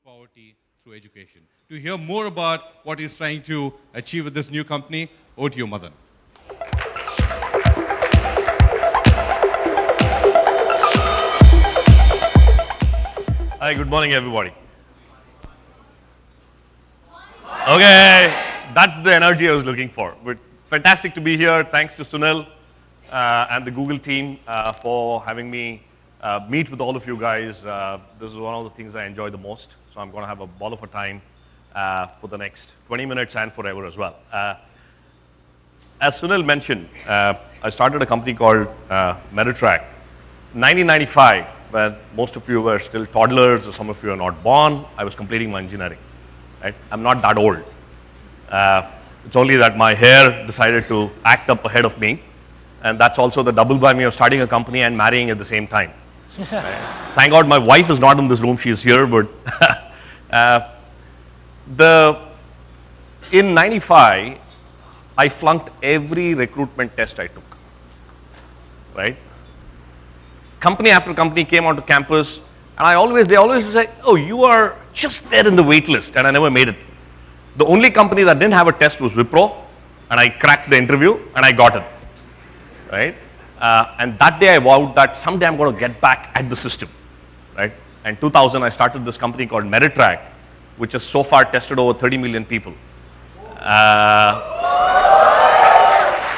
poverty through education. To hear more about what he's trying to achieve with this new company, over to you, Madan. Hi, good morning, everybody. Okay, that's the energy I was looking for. But fantastic to be here. Thanks to Sunil and the Google team for having me meet with all of you guys. This is one of the things I enjoy the most. So I'm going to have a ball of a time for the next 20 minutes and forever as well. As Sunil mentioned, I started a company called Metatrack. 1995, when most of you were still toddlers or some of you are not born, I was completing my engineering. Right? I'm not that old. It's only that my hair decided to act up ahead of me, and that's also the double whammy of starting a company and marrying at the same time. Right? Thank God my wife is not in this room, she is here, but in 95, I flunked every recruitment test I took. Right? Company after company came onto campus, and they always say, oh, you are just there in the wait list, and I never made it. The only company that didn't have a test was Wipro, and I cracked the interview, and I got it, right? And that day I vowed that someday I'm going to get back at the system, right? And 2000, I started this company called Metatrack, which has so far tested over 30 million people.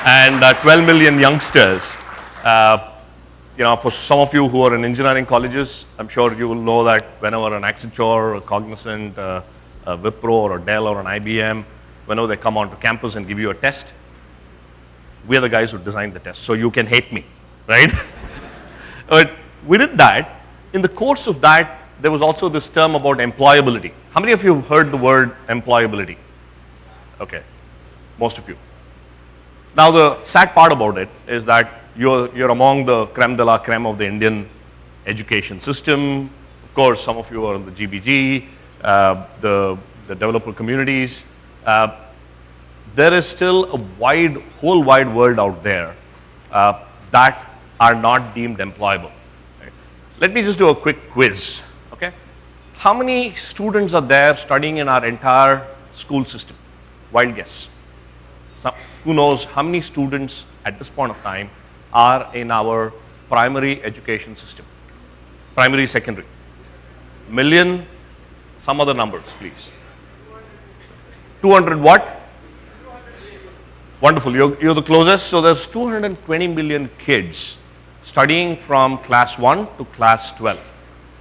And 12 million youngsters. For some of you who are in engineering colleges, I'm sure you will know that whenever an Accenture, a Cognizant, a Wipro, or a Dell, or an IBM, whenever they come onto campus and give you a test, we're the guys who designed the test, so you can hate me, right? But we did that. In the course of that, there was also this term about employability. How many of you have heard the word employability? Okay, most of you. Now, the sad part about it is that you're among the creme de la creme of the Indian education system. Of course, some of you are in the GBG, the developer communities. There is still a whole wide world out there that are not deemed employable. Right? Let me just do a quick quiz. Okay? How many students are there studying in our entire school system? Wild guess. Who knows how many students at this point of time are in our primary education system? Primary, secondary. Million, some other numbers, please. 200 what? Wonderful, you're the closest. So there's 220 million kids studying from class 1 to class 12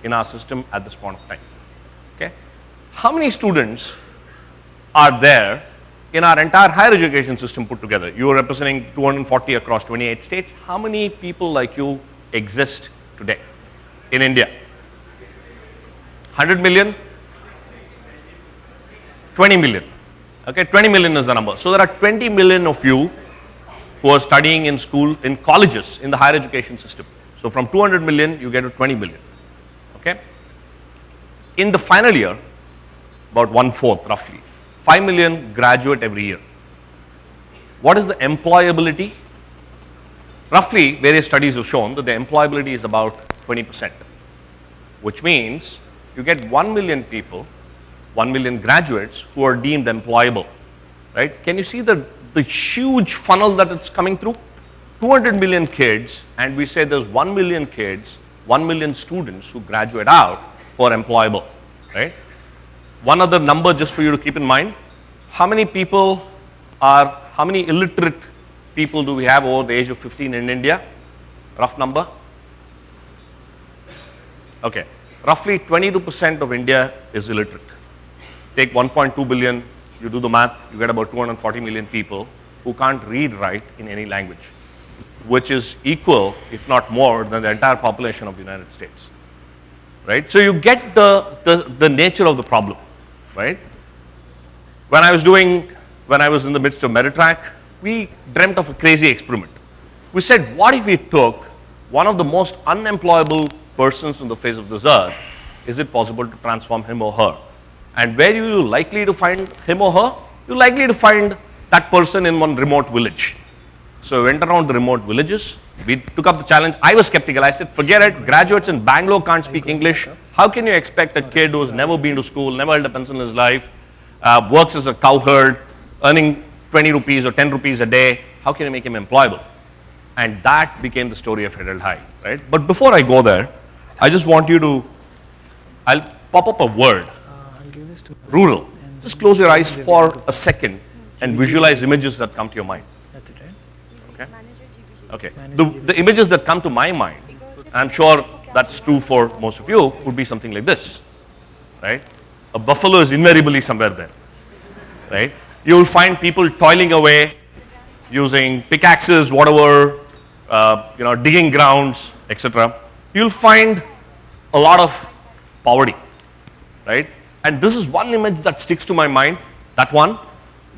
in our system at this point of time. Okay? How many students are there in our entire higher education system put together? You are representing 240 across 28 states. How many people like you exist today in India? 100 million? 20 million. Okay, 20 million is the number. So there are 20 million of you who are studying in school, in colleges, in the higher education system. So from 200 million, you get to 20 million. Okay? In the final year, about 1/4 roughly, 5 million graduate every year. What is the employability? Roughly, various studies have shown that the employability is about 20%, which means you get 1 million people, 1 million graduates who are deemed employable, right? Can you see the huge funnel that it's coming through? 200 million kids, and we say there's 1 million kids, 1 million students who graduate out who are employable, right? One other number just for you to keep in mind. How many illiterate people do we have over the age of 15 in India? Rough number? Okay, roughly 22% of India is illiterate. Take 1.2 billion, you do the math, you get about 240 million people who can't read, write in any language, which is equal, if not more, than the entire population of the United States. Right? So you get the nature of the problem. Right? When I was in the midst of Metatrack, we dreamt of a crazy experiment. We said, what if we took one of the most unemployable persons on the face of this earth? Is it possible to transform him or her? And where are you likely to find him or her? You're likely to find that person in one remote village. So we went around the remote villages. We took up the challenge. I was skeptical. I said, forget it. Graduates in Bangalore can't speak English. How can you expect a kid who's never been to school, never held a pencil in his life, works as a cowherd, earning 20 rupees or 10 rupees a day, how can you make him employable? And that became the story of Herald High, right? But before I go there, I just want you to, I'll pop up a word, rural. Just close your eyes for a second and visualize images that come to your mind. That's it, right? Okay. Okay. The images that come to my mind, I'm sure that's true for most of you, would be something like this, right? A buffalo is invariably somewhere there, right? You will find people toiling away using pickaxes, whatever, digging grounds, etc. You'll find a lot of poverty, right? And this is one image that sticks to my mind, that one,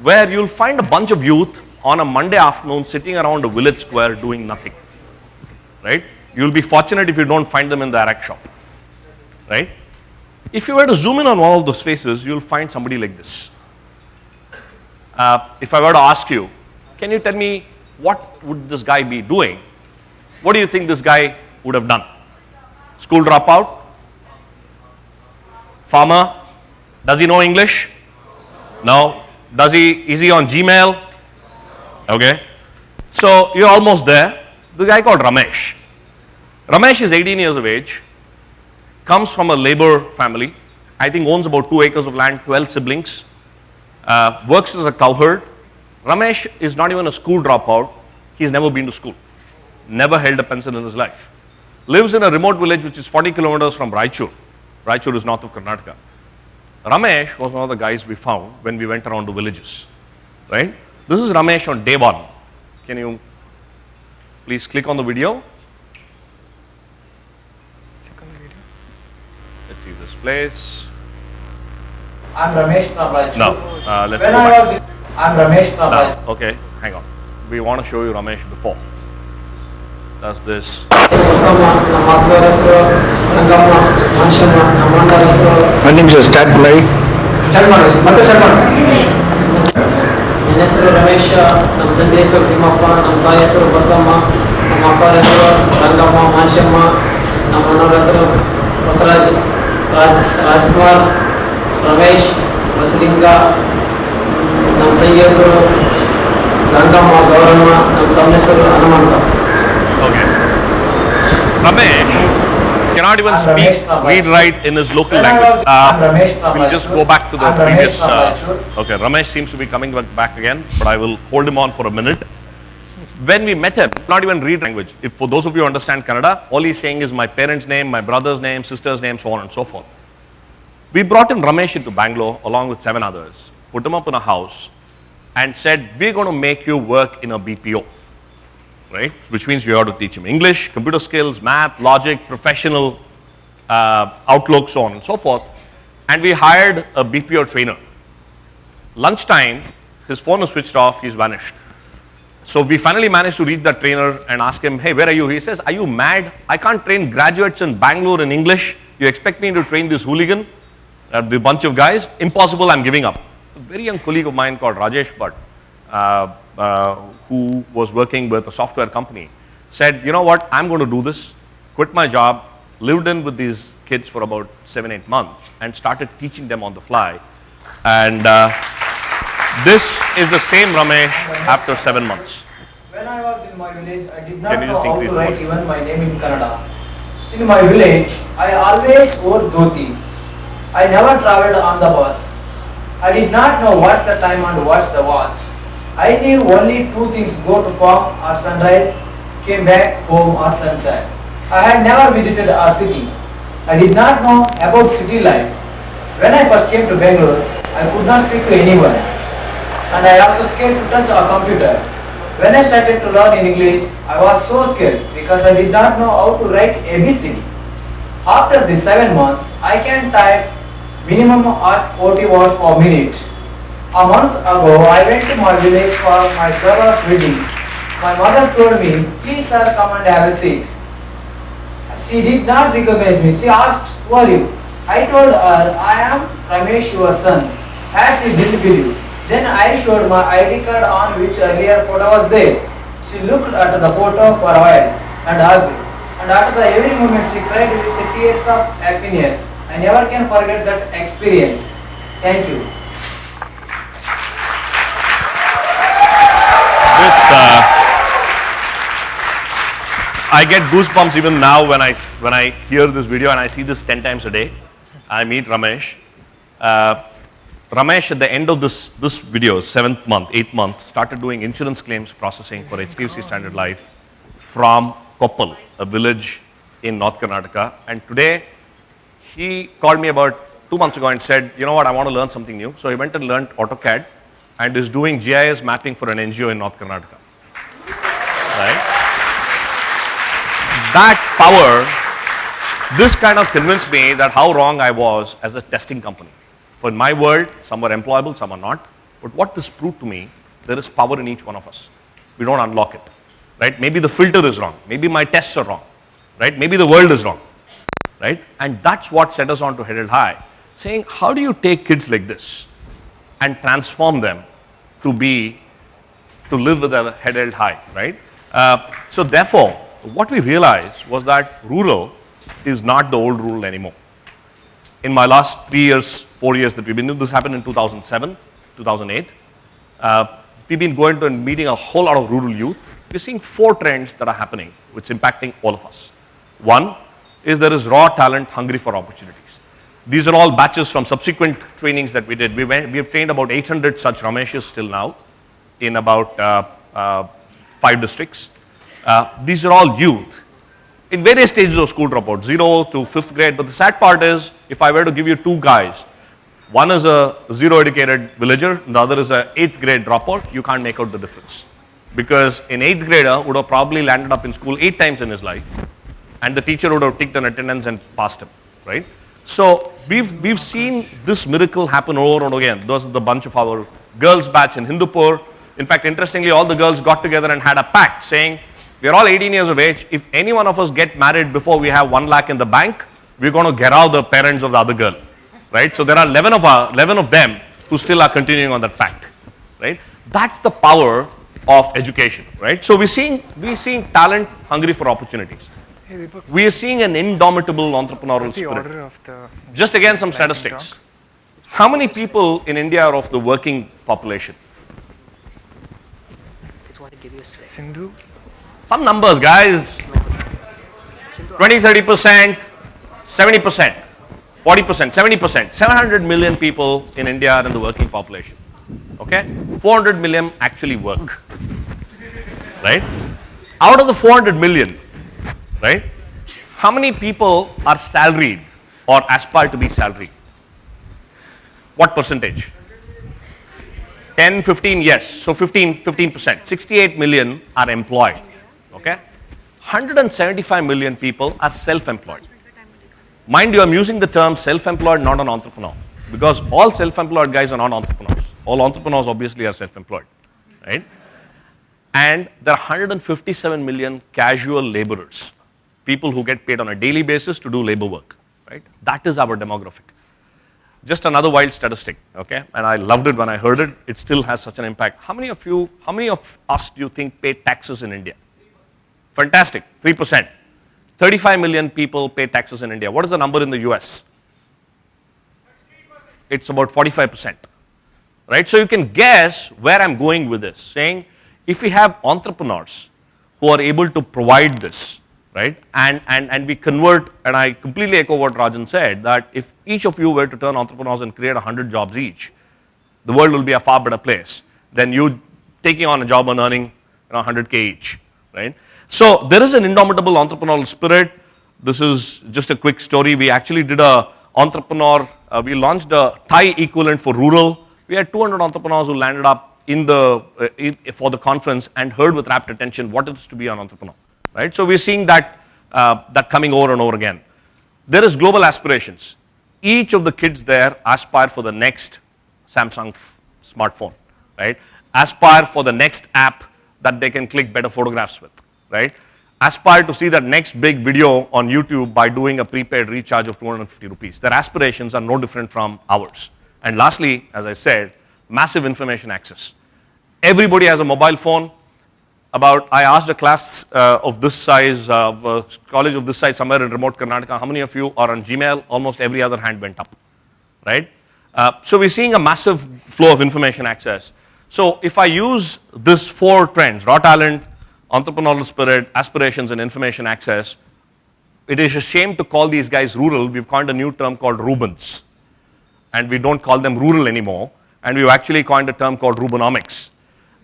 where you'll find a bunch of youth on a Monday afternoon sitting around a village square doing nothing, right? You'll be fortunate if you don't find them in the Arak shop, right? If you were to zoom in on one of those faces, you'll find somebody like this. If I were to ask you, can you tell me what would this guy be doing? What do you think this guy would have done? School dropout? Farmer? Does he know English? No. Is he on Gmail? Okay. So you're almost there. The guy called Ramesh. Ramesh is 18 years of age, comes from a labor family, I think owns about 2 acres of land, 12 siblings, works as a cowherd. Ramesh is not even a school dropout. He's never been to school, never held a pencil in his life. Lives in a remote village which is 40 kilometers from Raichur. Raichur is north of Karnataka. Ramesh was one of the guys we found when we went around the villages, right? This is Ramesh on day one. Can you please click on the video? Let's see this place. I'm Ramesh from Raichur. Now, let's When go I back. was, I'm Ramesh from Now, Raichur. okay, hang on. We want to show you Ramesh before. Does this. One ನಿಮಿಷ start ಮಾಡಿ ಮತ್ತೆ start ಮಾಡು. ನನ್ನ ಹೆಸರು ರಮೇಶ್, ನಮ್ಮ ತಂದೆ ಹೆಸರು ತಿಮ್ಮಪ್ಪ, ನಮ್ಮ ತಾಯಿ ಹೆಸರು ಬಸಮ್ಮ, ನಮ್ಮ ಅಪ್ಪ ಹೆಸರು ರಂಗಮ್ಮ, ಮಾನ್ಶಮ್ಮ, ನಮ್ಮ ಅಣ್ಣವ್ರ ಹೆಸರು ಬಸವರಾಜ್, ರಾಜ್ಕುಮಾರ್, ರಮೇಶ್, ಬಸಲಿಂಗ, ನಮ್ಮ ತಂಗಿ ಹೆಸರು ರಂಗಮ್ಮ, ಗೌರಮ್ಮ, ನಮ್ಮ ತಮ್ಮ ಹೆಸರು Hanumantha. Okay. Ramesh cannot even I'm speak, Ramesh from read, Raichur. write in his local When I language. was- I'm Ramesh from We'll just Raichur. go back to the I'm Ramesh previous. from Raichur. Okay, Ramesh seems to be coming back again, but I will hold him on for a minute. When we met him, not even read language. If for those of you who understand Kannada, all he's saying is my parents' name, my brother's name, sister's name, so on and so forth. We brought in Ramesh into Bangalore along with 7 others, put him up in a house, and said, we're going to make you work in a BPO. Right? Which means we have to teach him English, computer skills, math, logic, professional outlook, so on and so forth. And we hired a BPO trainer. Lunchtime, his phone was switched off, he's vanished. So we finally managed to reach that trainer and ask him, hey, where are you? He says, are you mad? I can't train graduates in Bangalore in English. You expect me to train this hooligan? The bunch of guys? Impossible, I'm giving up. A very young colleague of mine called Rajesh Bhatt, who was working with a software company, said, you know what, I'm going to do this, quit my job, lived in with these kids for about 7-8 months and started teaching them on the fly. And this is the same Ramesh after 7 months. When I was in my village, I did Can not you know just how increase to the write volume? even my name in Kannada. In my village, I always wore dhoti. I never traveled on the bus. I did not know what's the time and what's the watch. I knew only 2 things: go to farm or sunrise, came back home or sunset. I had never visited a city. I did not know about city life. When I first came to Bangalore, I could not speak to anyone. And I also scared to touch a computer. When I started to learn in English, I was so scared because I did not know how to write ABCD. After these 7 months, I can type minimum at 40 words per minute. A month ago, I went to my village for my brother's wedding. My mother told me, please sir, come and have a seat. She did not recognize me. She asked, who are you? I told her, I am Ramesh, your son. As she didn't believe. Then I showed my ID card on which earlier photo was there. She looked at the photo for a while and hugged. And after every moment she cried with the tears of happiness. I never can forget that experience. Thank you. I get goosebumps even now when I hear this video, and I see this 10 times a day. I meet Ramesh. Ramesh, at the end of this video, 7th month, 8th month, started doing insurance claims processing for HDFC Standard Life from Koppal, a village in North Karnataka. And today, he called me about 2 months ago and said, you know what, I want to learn something new. So he went and learned AutoCAD and is doing GIS mapping for an NGO in North Karnataka. Right? That power, this kind of convinced me that how wrong I was as a testing company. For in my world, some are employable, some are not. But what this proved to me, there is power in each one of us. We don't unlock it. Right? Maybe the filter is wrong. Maybe my tests are wrong. Right? Maybe the world is wrong. Right? And that's what set us on to Head Held High, saying, how do you take kids like this and transform them to live with a head held high, right? So therefore, what we realized was that rural is not the old rural anymore. In my last 3 years, 4 years that we've been doing, this happened in 2007, 2008. We've been going to and meeting a whole lot of rural youth. We're seeing 4 trends that are happening, which is impacting all of us. One is there is raw talent hungry for opportunities. These are all batches from subsequent trainings that we did. We have trained about 800 such Rameshes till now in about 5 districts. These are all youth in various stages of school dropout, 0 to 5th grade. But the sad part is, if I were to give you 2 guys, one is a 0 educated villager, and the other is a 8th grade dropout, you can't make out the difference. Because an 8th grader would have probably landed up in school 8 times in his life, and the teacher would have ticked an attendance and passed him, right? So we've seen this miracle happen over and over again. Those are the bunch of our girls batch in Hindupur. In fact, interestingly, all the girls got together and had a pact saying, we are all 18 years of age. If any one of us get married before we have 1 lakh in the bank, we're going to get out the parents of the other girl, right? So there are 11 of them who still are continuing on that pact, right? That's the power of education, right? So we're seeing talent hungry for opportunities. We are seeing an indomitable entrepreneurial spirit. Just again, some statistics. How many people in India are of the working population? Sindhu? Some numbers, guys. 20, 30%, 70%, 40%, 70%. 700 million people in India are in the working population. Okay? 400 million actually work. Right? Out of the 400 million, right? How many people are salaried or aspire to be salaried? What percentage? 10, 15, yes. So 15%. 68 million are employed. Okay? 175 million people are self-employed. Mind you, I'm using the term self-employed, not an entrepreneur. Because all self-employed guys are not entrepreneurs. All entrepreneurs obviously are self-employed. Right? And there are 157 million casual laborers, people who get paid on a daily basis to do labor work, right? That is our demographic. Just another wild statistic, okay? And I loved it when I heard it. It still has such an impact. How many of us do you think pay taxes in India? Fantastic, 3%. 35 million people pay taxes in India. What is the number in the US? It's about 45%, right? So you can guess where I'm going with this, saying, if we have entrepreneurs who are able to provide this, right, and we convert, and I completely echo what Rajan said, that if each of you were to turn entrepreneurs and create 100 jobs each, the world will be a far better place than you taking on a job and earning 100K each, right? So there is an indomitable entrepreneurial spirit. This is just a quick story. We actually did we launched a Thai equivalent for rural. We had 200 entrepreneurs who landed up for the conference and heard with rapt attention what it is to be an entrepreneur, right? So we're seeing that coming over and over again. There is global aspirations. Each of the kids there aspire for the next Samsung smartphone, right? Aspire for the next app that they can click better photographs with, right? Aspire to see that next big video on YouTube by doing a prepaid recharge of 250 rupees. Their aspirations are no different from ours. And lastly, as I said, massive information access. Everybody has a mobile phone. I asked a class of this size, of a college of this size somewhere in remote Karnataka, how many of you are on Gmail? Almost every other hand went up, right? So we're seeing a massive flow of information access. So if I use these 4 trends, raw talent, entrepreneurial spirit, aspirations, and information access, it is a shame to call these guys rural. We've coined a new term called Rubens. And we don't call them rural anymore. And we've actually coined a term called Rubenomics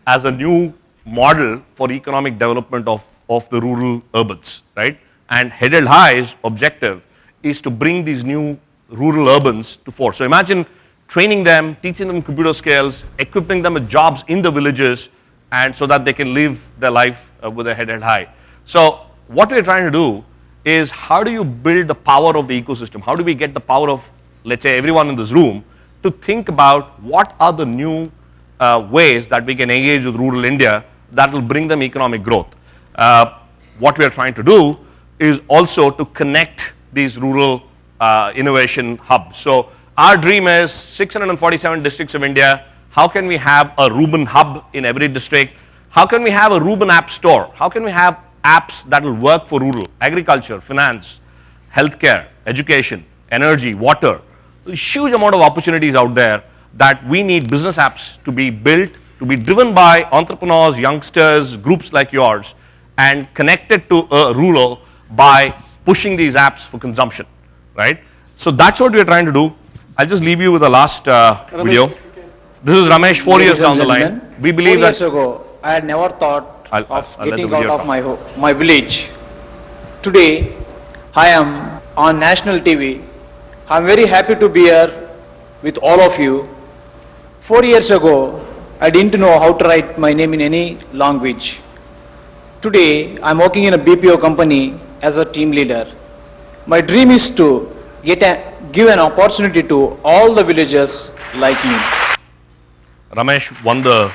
as a new model for economic development of the rural urbans, right? And Head Held High's objective is to bring these new rural urbans to force. So imagine training them, teaching them computer skills, equipping them with jobs in the villages, and so that they can live their life with their head held high. So what we're trying to do is, how do you build the power of the ecosystem? How do we get the power of, let's say, everyone in this room to think about what are the new ways that we can engage with rural India that will bring them economic growth. What we are trying to do is also to connect these rural innovation hubs. So our dream is 647 districts of India. How can we have a Ruben hub in every district? How can we have a Ruben app store? How can we have apps that will work for rural, agriculture, finance, healthcare, education, energy, water? There's a huge amount of opportunities out there that we need business apps to be built, to be driven by entrepreneurs, youngsters, groups like yours, and connected to rural by pushing these apps for consumption, right? So that's what we're trying to do. I'll just leave you with the last video. This is Ramesh, 4 years down the line. We believe 4 years ago, I had never thought I'll of let the getting video out of talk. my village. Today, I am on national TV. I'm very happy to be here with all of you. 4 years ago, I didn't know how to write my name in any language. Today, I'm working in a BPO company as a team leader. My dream is to give an opportunity to all the villagers like me. Ramesh won the...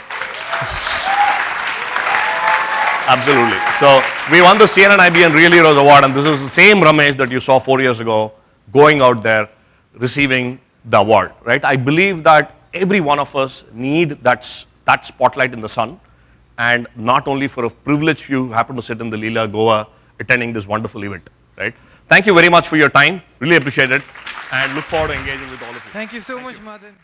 Absolutely. So we won the CNN IBN Real Heroes Award, and this is the same Ramesh that you saw 4 years ago going out there receiving the award, right? I believe that every one of us need that spotlight in the sun, and not only for a privileged few who happen to sit in the Leela, Goa, attending this wonderful event, right? Thank you very much for your time. Really appreciate it, and look forward to engaging with all of you. Thank you so much, Madan.